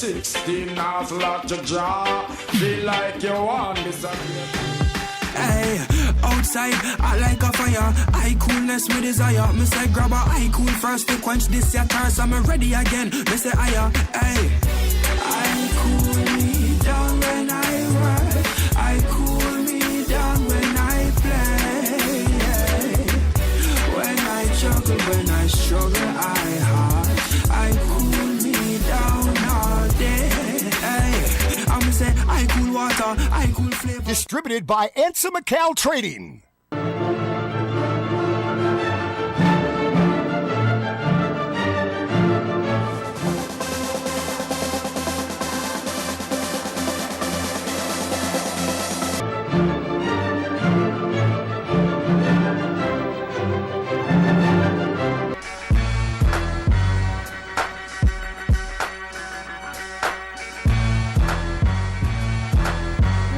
16 hours lock your jaw. Feel like you want this again. Hey, outside, I like a fire. I coolness me desire. Me say grab a I cool first to quench this your thirst. I'm ready again. Me say higher. Hey, I cool me down when I work. I cool me down when I play. Hey. When I juggle, when I struggle, I hard. I cool me down all day. Hey, I'm say I cool water. I cool flavor. Distributed by Ansa McCall Trading.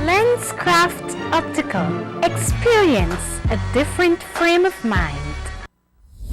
Lenscraft Optical. Experience a different frame of mind.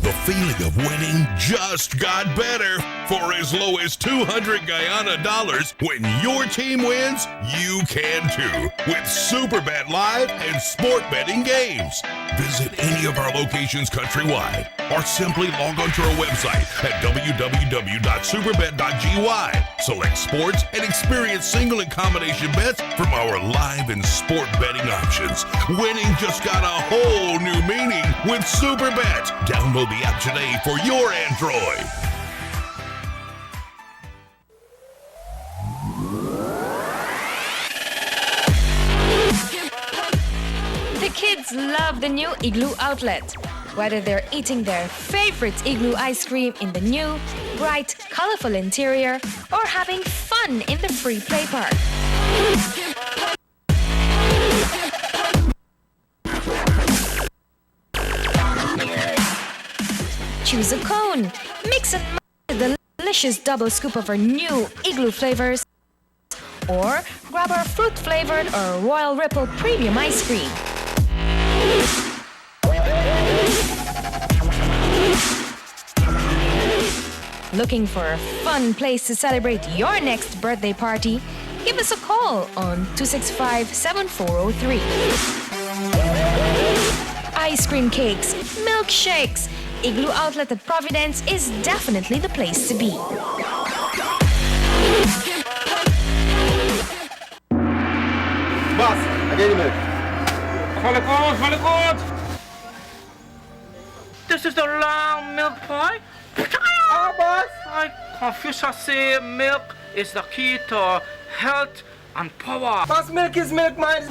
The feeling of winning just got better. For as low as 200 Guyana dollars, when your team wins, you can too. With Superbet Live and sport betting games. Visit any of our locations countrywide or simply log on to our website at www.superbet.gy. Select sports and experience single and combination bets from our live and sport betting options. Winning just got a whole new meaning with Superbet. Download the app today for your Android. The kids love the new Igloo outlet. Whether they're eating their favorite Igloo ice cream in the new, bright, colorful interior or having fun in the free play park. Choose a cone, mix and match the delicious double scoop of our new Igloo flavors, or grab our fruit-flavored or Royal Ripple premium ice cream. Looking for a fun place to celebrate your next birthday party? Give us a call on 265-7403. Ice cream cakes, milkshakes. Igloo Outlet at Providence is definitely the place to be. Boss, I get you milk. Very good. This is the long milk pie. Boss. Confucius say milk is the key to health and power. Boss, milk is milk, man.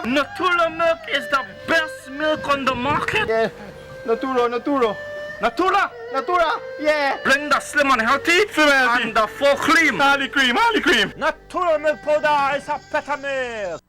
Natura milk is the best milk on the market. Yeah, Natura, yeah. Bring the slim and healthy and the full cream. Harley cream. Natura milk powder is a better milk.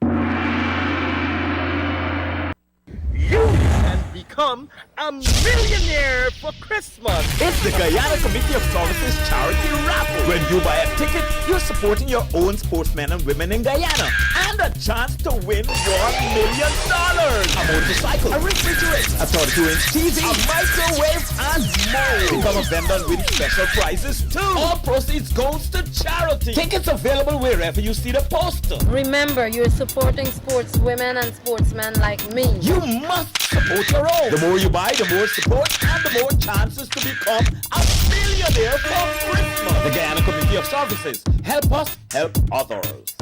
You can become a millionaire for Christmas. It's the Guyana Committee of Services Charity Raffle. When you buy a ticket, you're supporting your own sportsmen and women in Guyana. And a chance to win $1 million. A motorcycle, a refrigerator, a 32-inch TV, a microwave, and more. Become a vendor and win special prizes too. All proceeds goes to charity. Tickets available wherever you see the poster. Remember, you're supporting sportswomen and sportsmen like me. You must support your own. The more you buy, the more support and the more chances to become a millionaire for Christmas. The Guyana Committee of Services. Help us, help others.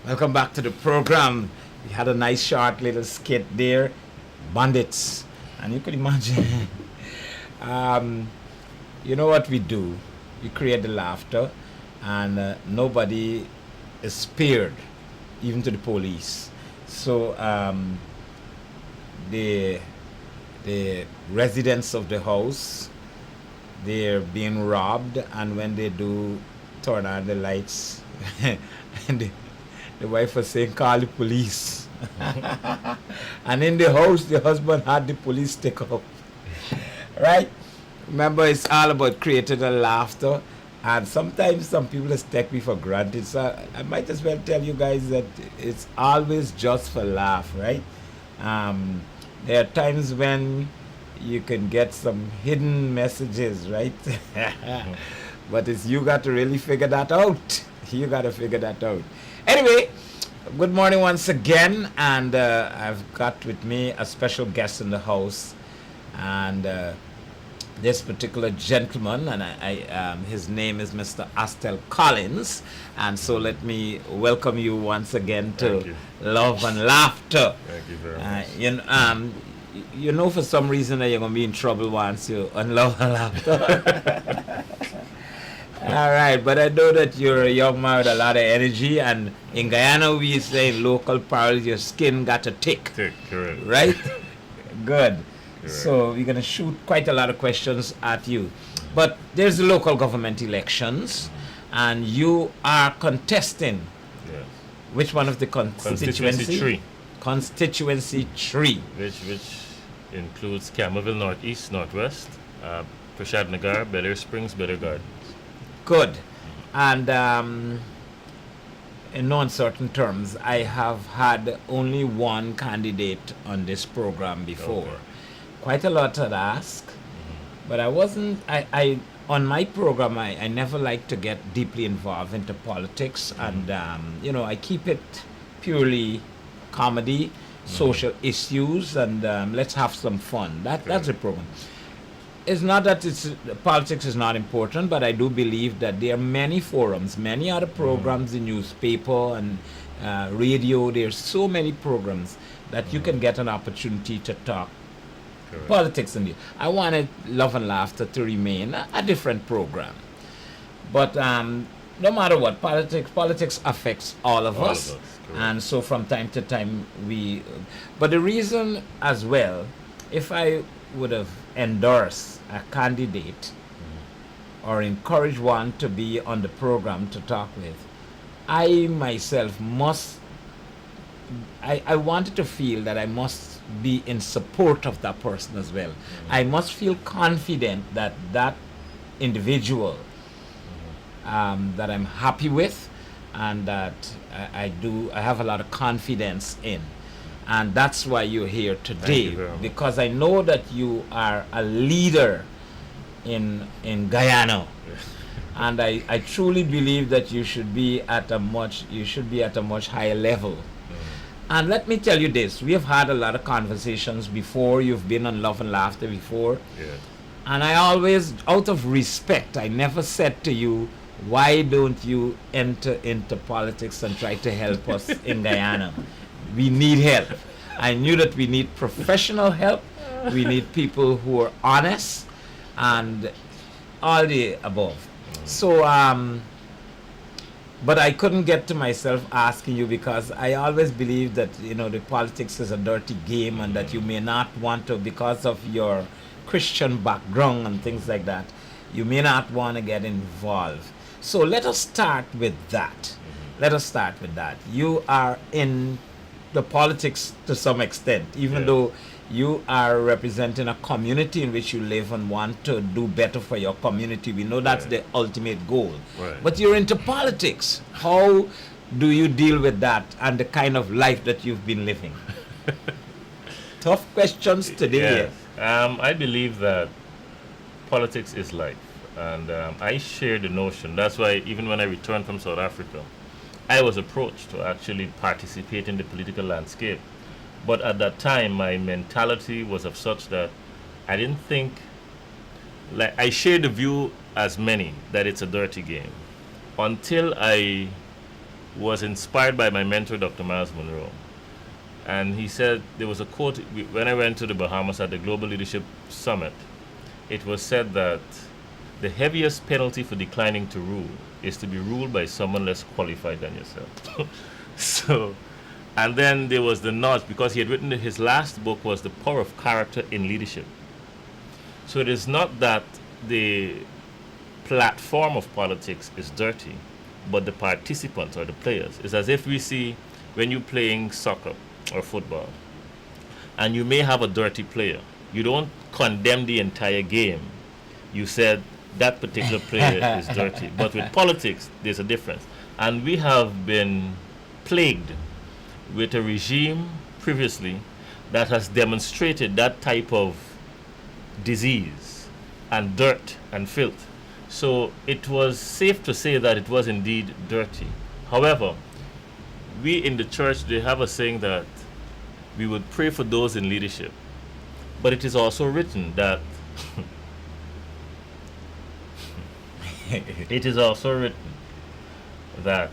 Welcome back to the program. We had a nice short little skit there. Bandits. And you could imagine, you know what we do? We create the laughter and nobody is spared, even to the police. So the residents of the house, they're being robbed, and when they do turn on the lights, and the wife was saying, call the police. And in the house, the husband had the police take up. Right? Remember, it's all about creating a laughter. And sometimes some people just take me for granted. So I might as well tell you guys that it's always just for laugh, right? There are times when, you can get some hidden messages, right? But it's you got to really figure that out. You got to figure that out. Anyway, good morning once again, and I've got with me a special guest in the house, and this particular gentleman, and his name is Mr. Astell Collins, and so let me welcome you once again to Love and Laughter. Thank you very much. You know, for some reason that you're going to be in trouble once you on Love and Laughter. All right, but I know that you're a young man with a lot of energy, and in Guyana we say local parlance, your skin got a tick. Tick, correct. Right? Good. Correct. So we're going to shoot quite a lot of questions at you. But there's the local government elections, and you are contesting. Yes. Which one of the constituency? 3. Constituency 3. Which includes Camerville Northeast, Northwest, Prashad Nagar, Bel Air Springs, Bel Air Gardens. Good. And in no uncertain terms, I have had only one candidate on this program before. Okay. Quite a lot had asked, but I wasn't, I on my program, I never like to get deeply involved into politics, and I keep it purely comedy, social issues, and let's have some fun. That's the program. It's not that politics is not important, but I do believe that there are many forums, many other programs in newspaper and radio. There's so many programs that you can get an opportunity to talk politics in it. I wanted Love and Laughter to remain a different program. But no matter what, politics affects all of us. And so from time to time but the reason as well, if I would have endorsed a candidate or encouraged one to be on the program to talk with, I myself I wanted to feel that I must be in support of that person as well. I must feel confident that that individual that I'm happy with and that I have a lot of confidence in. And that's why you're here today, because I know that you are a leader in Guyana. And I truly believe that you should be at a much higher level. And let me tell you this, we have had a lot of conversations before. You've been on Love and Laughter before. Yeah. And I always, out of respect, I never said to you, why don't you enter into politics and try to help us in Guyana? We need help. I knew that we need professional help. We need people who are honest and all the above. So, but I couldn't get to myself asking you, because I always believe that, the politics is a dirty game, and that you may not want to, because of your Christian background and things like that, you may not want to get involved. So let us start with that. You are in the politics to some extent, even though you are representing a community in which you live and want to do better for your community. We know that's the ultimate goal. Right. But you're into politics. How do you deal with that and the kind of life that you've been living? Tough questions today. Yes. I believe that politics is life. And I share the notion. That's why even when I returned from South Africa, I was approached to actually participate in the political landscape. But at that time, my mentality was of such that I didn't think, I shared the view as many, that it's a dirty game. Until I was inspired by my mentor, Dr. Miles Monroe. And he said, there was a quote, when I went to the Bahamas at the Global Leadership Summit, it was said that the heaviest penalty for declining to rule is to be ruled by someone less qualified than yourself. And then there was the notch, because he had written that his last book was The Power of Character in Leadership. So it is not that the platform of politics is dirty, but the participants or the players. It's as if we see when you're playing soccer or football, and you may have a dirty player. You don't condemn the entire game. You said that particular player is dirty. But with politics, there's a difference. And we have been plagued with a regime previously that has demonstrated that type of disease and dirt and filth. So it was safe to say that it was indeed dirty. However, we in the church, they have a saying that we would pray for those in leadership. But it is also written that it is also written that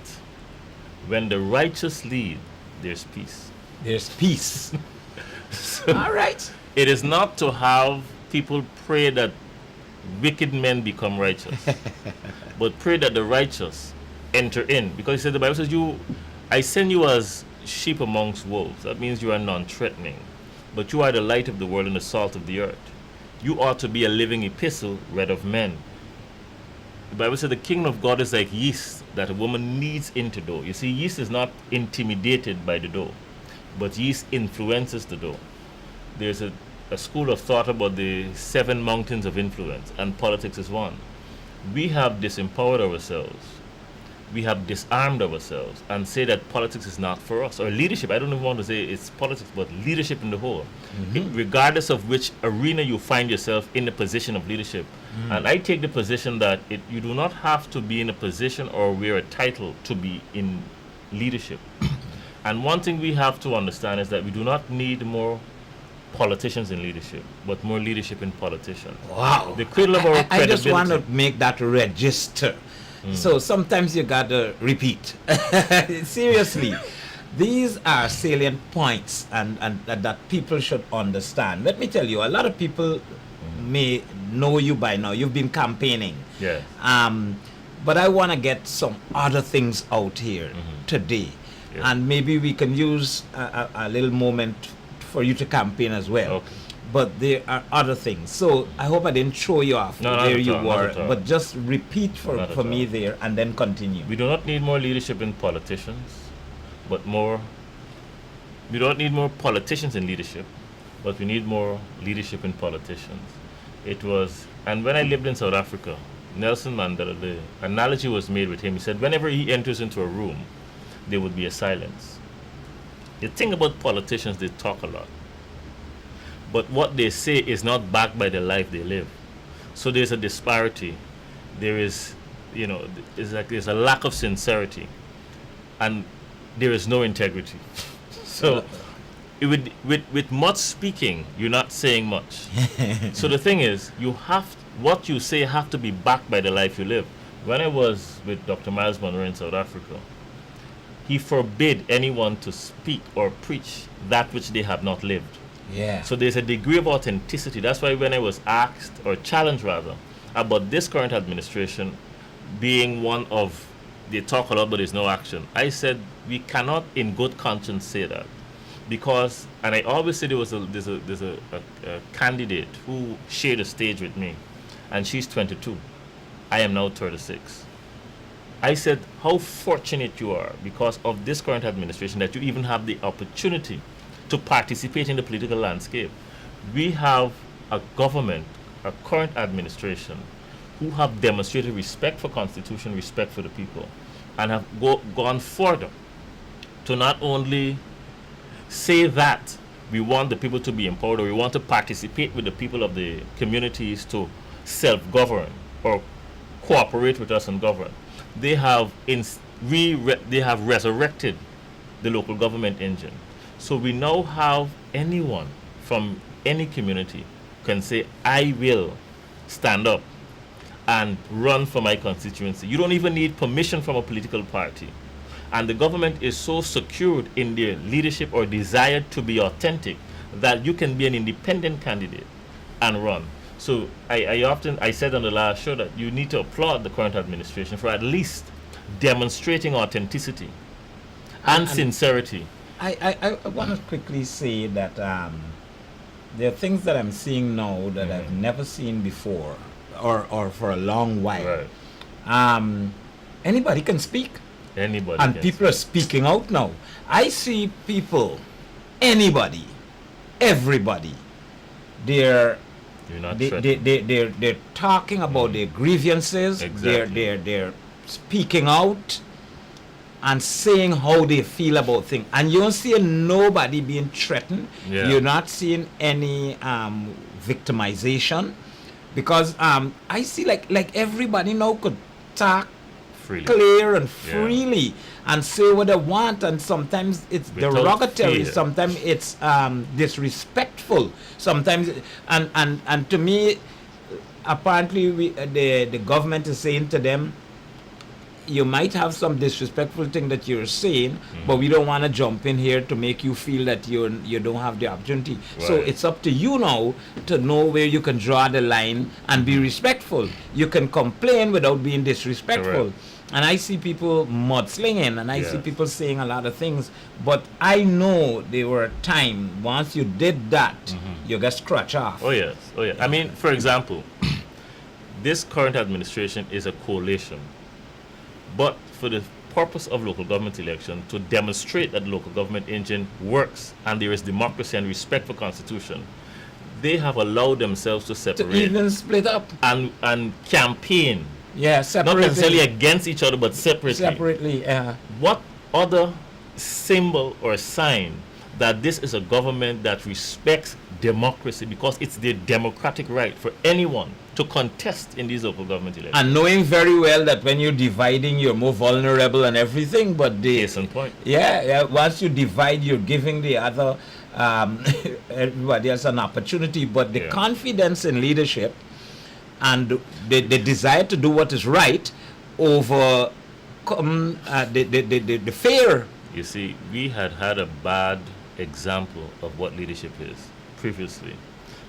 when the righteous lead, there's peace. There's peace. So all right. It is not to have people pray that wicked men become righteous, but pray that the righteous enter in. Because he said, the Bible says, I send you as sheep amongst wolves. That means you are non-threatening. But you are the light of the world and the salt of the earth. You ought to be a living epistle read of men. The Bible says the kingdom of God is like yeast that a woman kneads into dough. You see, yeast is not intimidated by the dough, but yeast influences the dough. There's a school of thought about the 7 mountains of influence, and politics is one. We have disempowered ourselves. We have disarmed ourselves and say that politics is not for us. Or leadership, I don't even want to say it's politics, but leadership in the whole. Regardless of which arena you find yourself in the position of leadership. And I take the position that you do not have to be in a position or wear a title to be in leadership. And one thing we have to understand is that we do not need more politicians in leadership, but more leadership in politicians. Wow. The cradle of our credibility. I just want to make that register. So sometimes you got to repeat. Seriously, these are salient points and that people should understand. Let me tell you, a lot of people may know you by now. You've been campaigning. Yes. But I want to get some other things out here today. Yes. And maybe we can use a little moment for you to campaign as well. Okay. But there are other things. So I hope I didn't throw you off where you were. But just repeat for me there and then continue. We do not need more leadership in politicians, but more. We don't need more politicians in leadership, but we need more leadership in politicians. It was, and when I lived in South Africa, Nelson Mandela, the analogy was made with him. He said, whenever he enters into a room, there would be a silence. The thing about politicians, they talk a lot. But what they say is not backed by the life they live. So there's a disparity. There is, it's like there's a lack of sincerity. And there is no integrity. So with much speaking, you're not saying much. So the thing is, what you say have to be backed by the life you live. When I was with Dr. Miles Monroe in South Africa, he forbid anyone to speak or preach that which they have not lived. Yeah. So there's a degree of authenticity. That's why when I was asked, or challenged rather, about this current administration being one of, they talk a lot but there's no action, I said we cannot in good conscience say that. Because, and I always say there's a candidate who shared a stage with me, and she's 22. I am now 36. I said how fortunate you are because of this current administration that you even have the opportunity to participate in the political landscape. We have a government, a current administration, who have demonstrated respect for Constitution, respect for the people, and have gone further to not only say that we want the people to be empowered or we want to participate with the people of the communities to self-govern or cooperate with us and govern. They have resurrected the local government engine. So we now have anyone from any community can say, I will stand up and run for my constituency. You don't even need permission from a political party. And the government is so secured in their leadership or desire to be authentic that you can be an independent candidate and run. So I said on the last show that you need to applaud the current administration for at least demonstrating authenticity and sincerity. I want to quickly say that there are things that I'm seeing now that I've never seen before or for a long while. Right. Anybody can speak. Anybody and can people are speaking out now. I see people, anybody, everybody, they're talking about their grievances. Exactly. They're speaking out and saying how they feel about things. And you don't see nobody being threatened. Yeah. You're not seeing any victimization, because I see like everybody now could talk Freely. clear and freely and say what they want, and sometimes it's Without derogatory, fear. sometimes it's disrespectful, sometimes and to me, apparently the government is saying to them, you might have some disrespectful thing that you're saying, but we don't want to jump in here to make you feel that you don't have the opportunity. So Right. it's up to you now to know where you can draw the line and be respectful. You can complain without being disrespectful. Correct. And I see people mudslinging, and I see Yes. people saying a lot of things, but I know there were a time once you did that, you got scratched off. Oh yes, oh yeah. I mean, for example, this current administration is a coalition, but for the purpose of local government election, to demonstrate that the local government engine works and there is democracy and respect for constitution, they have allowed themselves to separate, To even split up. and campaign. Yeah, Not separately. necessarily against each other, but separately. Separately, yeah. What other symbol or sign that this is a government that respects democracy, because it's their democratic right for anyone to contest in these local government elections? And knowing very well that when you're dividing, you're more vulnerable and everything, but Case in point. yeah, once you divide, you're giving the other, everybody else an opportunity, but the confidence in leadership and the desire to do what is right over the fear. You see, we had a bad example of what leadership is previously.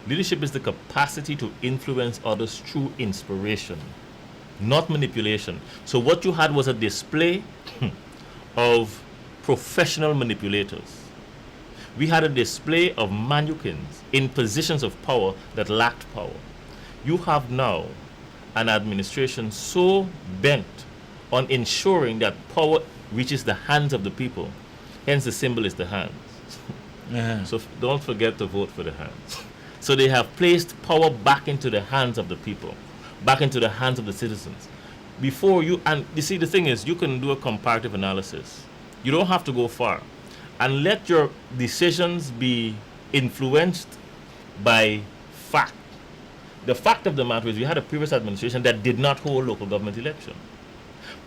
Leadership is the capacity to influence others through inspiration, not manipulation. So what you had was a display of professional manipulators. We had a display of mannequins in positions of power that lacked power. You have now an administration so bent on ensuring that power reaches the hands of the people. Hence the symbol is the hands. So don't forget to vote for the hands. So they have placed power back into the hands of the people, back into the hands of the citizens. Before you, and you see, the thing is, you can do a comparative analysis. You don't have to go far. And let your decisions be influenced by fact. The fact of the matter is we had a previous administration that did not hold local government election.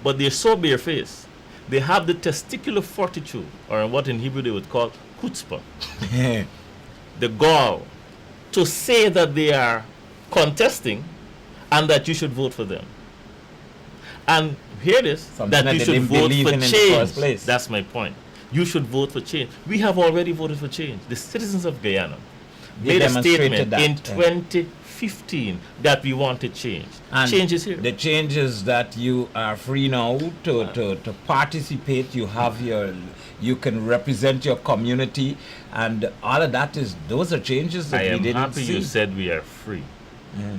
But they're so barefaced. They have the testicular fortitude, or what in Hebrew they would call chutzpah, the gall, to say that they are contesting and that you should vote for them. And hear this, Something that that you they should didn't vote believe for in the change. first place. That's my point. You should vote for change. We have already voted for change. The citizens of Guyana They made a demonstrated statement that, in yeah. 2015 that we wanted change. And change is here. The change is that you are free now to participate. You have you can represent your community, and all of that those are changes that I we am didn't happy see. you said we are free. Yeah.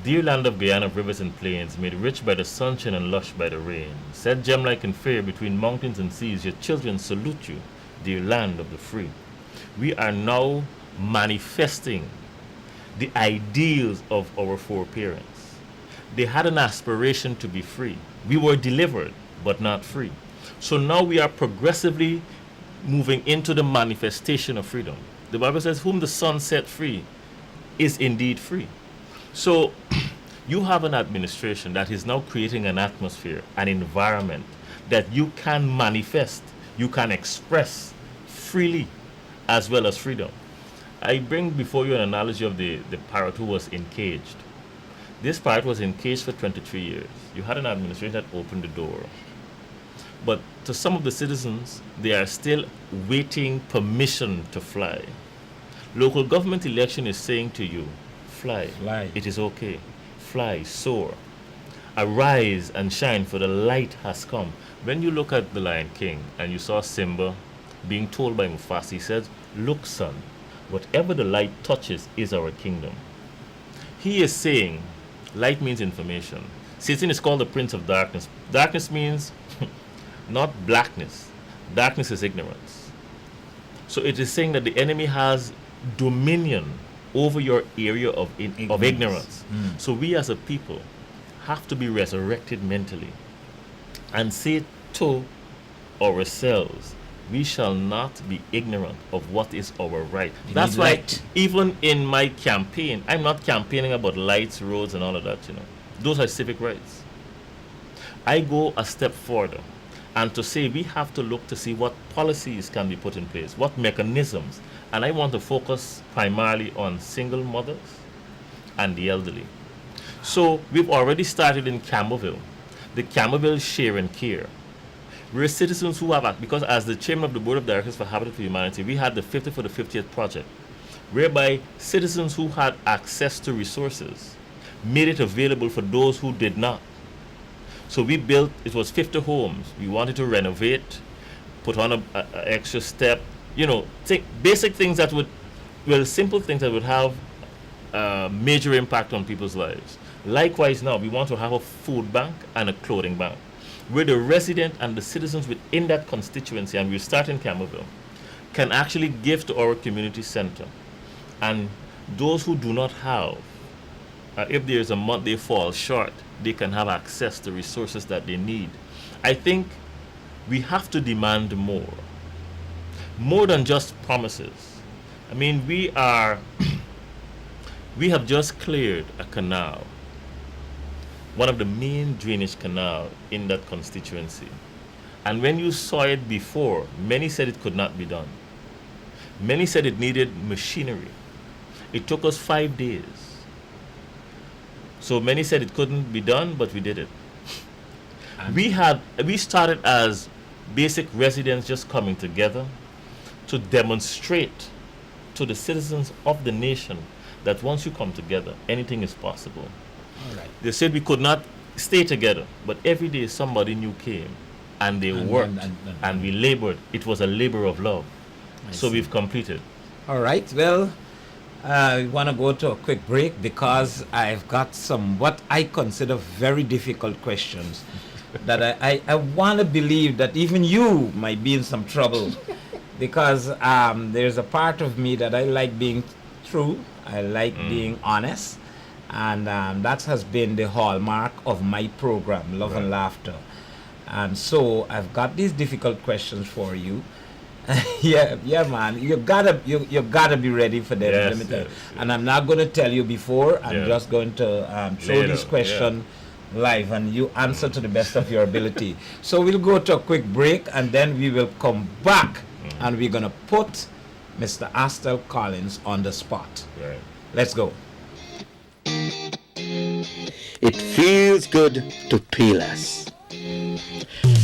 Dear land of Guyana, of rivers and plains, made rich by the sunshine and lush by the rain, set gem-like and fair between mountains and seas, your children salute you, dear land of the free. We are now manifesting the ideals of our foreparents. They had an aspiration to be free. We were delivered, but not free. So now we are progressively moving into the manifestation of freedom. The Bible says, whom the Son set free is indeed free. So you have an administration that is now creating an atmosphere, an environment that you can manifest, you can express freely as well as freedom. I bring before you an analogy of the parrot who was encaged. This parrot was encaged for 23 years. You had an administration that opened the door. But to some of the citizens, they are still waiting permission to fly. Local government election is saying to you, fly. It is okay. Fly, soar. Arise and shine, for the light has come. When you look at the Lion King and you saw Simba being told by Mufasa, he says, look, son, whatever the light touches is our kingdom. He is saying, light means information. Satan is called the prince of darkness. Darkness means not blackness. Darkness is ignorance. So it is saying that the enemy has dominion over your area of ignorance. So we as a people have to be resurrected mentally and say to ourselves, we shall not be ignorant of what is our right. You That's need why light. even in my campaign, I'm not campaigning about lights, roads, and all of that, you know. Those are civic rights. I go a step further and to say we have to look to see what policies can be put in place, what mechanisms. And I want to focus primarily on single mothers and the elderly. So we've already started in Campbellville, the Campbellville Share and Care. We're citizens who have, because as the chairman of the Board of Directors for Habitat for Humanity, we had the 50 for the 50th project, whereby citizens who had access to resources made it available for those who did not. So we built, it was 50 homes. We wanted to renovate, put on a extra step, you know, basic things that would, well, simple things that would have major impact on people's lives. Likewise now, we want to have a food bank and a clothing bank, where the resident and the citizens within that constituency, and we'll start in Campbellville, can actually give to our community center. And those who do not have, if there's a month they fall short, they can have access to resources that they need. I think we have to demand more than just promises. I mean, we have just cleared a canal, one of the main drainage canal in that constituency. And when you saw it before, many said it could not be done. Many said it needed machinery. It took us 5 days. So many said it couldn't be done, but we did it. We started as basic residents just coming together to demonstrate to the citizens of the nation that once you come together, anything is possible. All right. They said we could not stay together, but every day somebody new came and they worked and we labored. It was a labor of love. So we've completed. All right. Well, I want to go to a quick break because I've got some what I consider very difficult questions that I want to believe that even you might be in some trouble because there's a part of me that I like being true. I like being honest. And that has been the hallmark of my program, Love and Laughter. And so I've got these difficult questions for you. yeah, man. You gotta be ready for them. Yes, Let me tell you. yes. And I'm not going to tell you before. I'm just going to throw Later, this question live, and you answer to the best of your ability. So we'll go to a quick break, and then we will come back, and we're going to put Mr. Astell Collins on the spot. Right. Let's go. It feels good to pay less.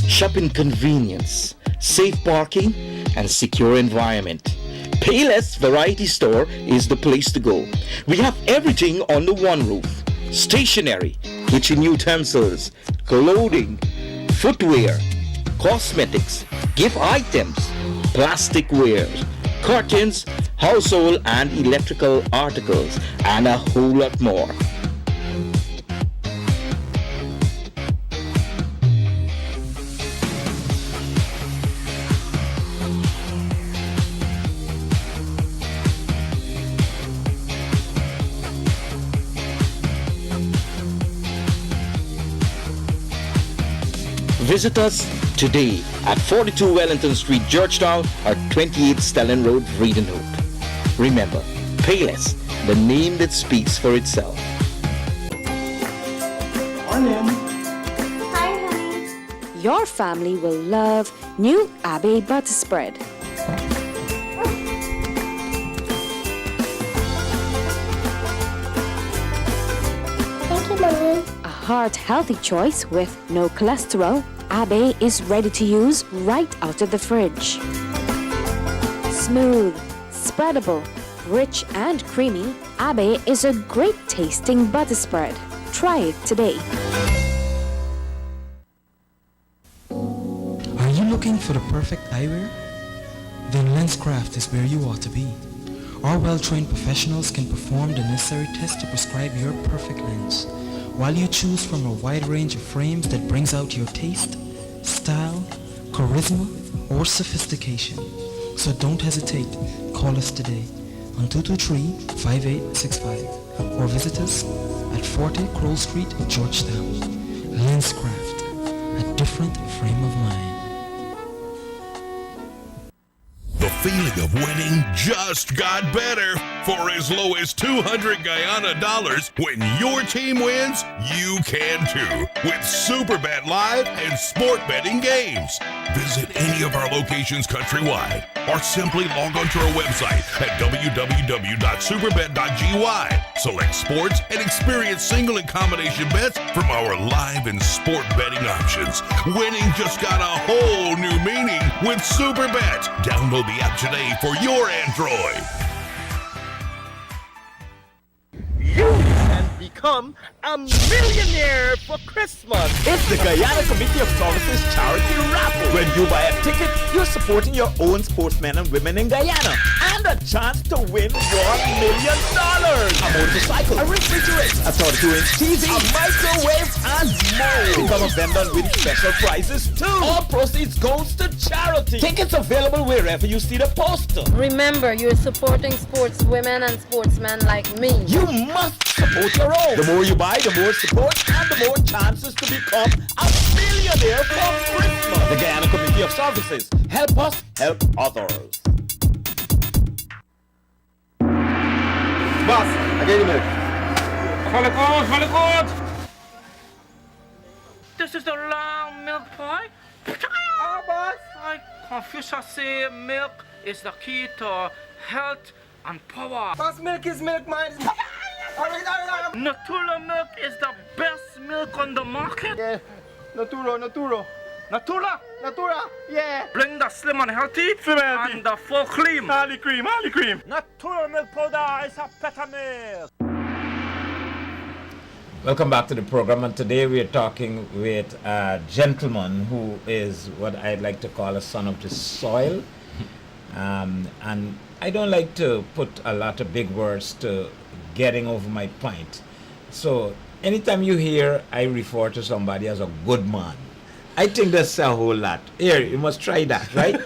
Shopping convenience, safe parking, and secure environment. Payless Variety Store is the place to go. We have everything under one roof. Stationery, kitchen utensils, clothing, footwear, cosmetics, gift items, plasticware, curtains, household and electrical articles, and a whole lot more. Visit us today at 42 Wellington Street, Georgetown, or 28 Stellan Road, Vredenhoek. Remember, Payless, the name that speaks for itself. Hi, honey. Your family will love new Abbey butter spread. Thank you, Mommy. A heart-healthy choice with no cholesterol. Abbey is ready to use right out of the fridge. Smooth, spreadable, rich and creamy, Abbey is a great tasting butter spread. Try it today. Are you looking for the perfect eyewear? Then LensCraft is where you ought to be. Our well-trained professionals can perform the necessary tests to prescribe your perfect lens, while you choose from a wide range of frames that brings out your taste, style, charisma, or sophistication. So don't hesitate. Call us today on 223-5865 or visit us at 40 Kroll Street, Georgetown. LensCraft, a different frame of mind. feeling of winning just got better for as low as 200 Guyana dollars. When your team wins, you can too with Superbet Live and sport betting games. Visit any of our locations countrywide or simply log on to our website at www.superbet.gy. Select sports and experience single and combination bets from our live and sport betting options. Winning just got a whole new meaning with Superbet. Download the app today for your Android. You can become a millionaire for Christmas. It's the Guyana Committee of Services charity raffle. When you buy a ticket, you're supporting your own sportsmen and women in Guyana. And a chance to win $1 million. A motorcycle, a refrigerator, a 32-inch TV, a microwave, and more. Become a vendor and win special prizes too. All proceeds goes to charity. Tickets available wherever you see the poster. Remember, you're supporting sportswomen and sportsmen like me. You must support your own. The more you buy, the more support, and the more chances to become a millionaire for Christmas. The Guyana Committee of Services. Help us, help others. Boss, I get you milk. Very good. This is the long milk pie. Boss. Confucius say milk is the key to health and power. Boss, milk is milk, man. All right. Natura milk is the best milk on the market. Yeah, Natura, yeah. Bring the slim and healthy and the full cream. Harley cream. Natura milk powder is a better milk. Welcome back to the program, and today we are talking with a gentleman who is what I'd like to call a son of the soil. And I don't like to put a lot of big words to getting over my point. So anytime you hear I refer to somebody as a good man, I think that's a whole lot. Here, you must try that, right?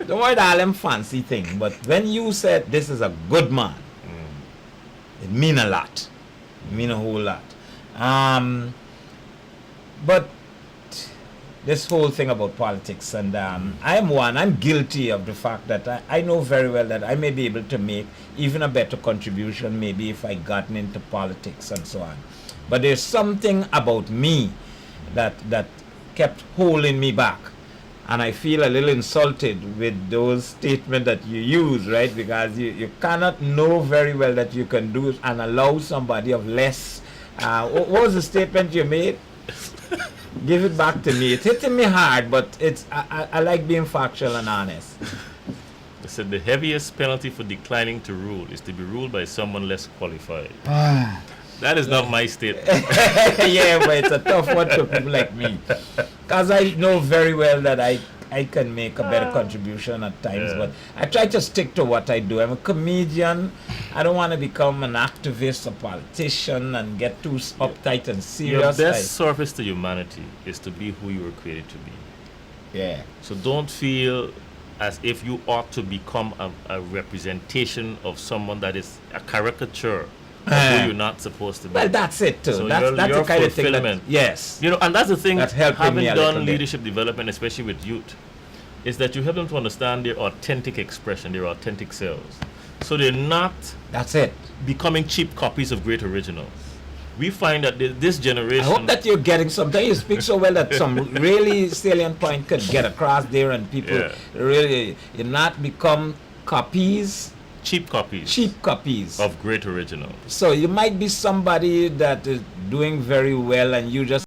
Don't worry all them fancy thing, but when you said this is a good man, it mean a lot. It mean a whole lot. But this whole thing about politics, and I'm guilty of the fact that I know very well that I may be able to make even a better contribution maybe if I gotten into politics and so on. But there's something about me that kept holding me back. And I feel a little insulted with those statements that you use, right? Because you cannot know very well that you can do it and allow somebody of less. What was the statement you made? Give it back to me. It's hitting me hard, but I like being factual and honest. I said the heaviest penalty for declining to rule is to be ruled by someone less qualified. That is not my statement. Yeah, but it's a tough one to people like me. Because I know very well that I can make a better contribution at times, but I try to stick to what I do. I'm a comedian. I don't want to become an activist or politician and get too uptight and serious. Your best service to humanity is to be who you were created to be. Yeah. So don't feel as if you ought to become a representation of someone that is a caricature of who you're not supposed to be. Well, that's it too. So That's the kind of thing that, yes. You know, and that's the thing, having done bit. leadership development, especially with youth, is that you help them to understand their authentic expression, their authentic selves. So they're not that's it becoming cheap copies of great originals. We find that this generation... I hope that you're getting something. You speak so well that some really salient point could get across there, and people really not become copies. Cheap copies of great originals. So you might be somebody that is doing very well and you just